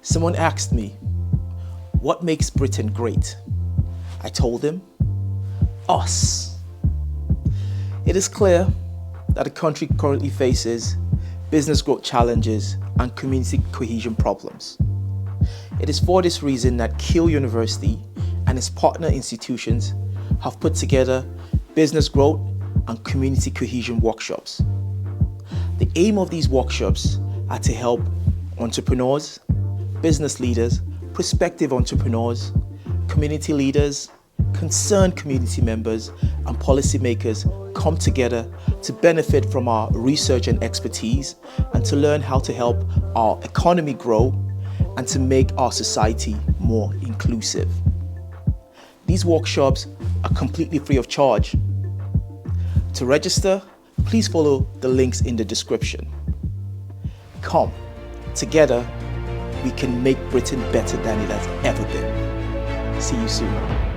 Someone asked me, what makes Britain great? I told them, us. It is clear that the country currently faces business growth challenges and community cohesion problems. It is for this reason that Keele University and its partner institutions have put together business growth and community cohesion workshops. The aim of these workshops are to help entrepreneurs, business leaders, prospective entrepreneurs, community leaders, concerned community members, and policymakers come together to benefit from our research and expertise and to learn how to help our economy grow and to make our society more inclusive. These workshops are completely free of charge. To register, please follow the links in the description. Come, together we can make Britain better than it has ever been. See you soon.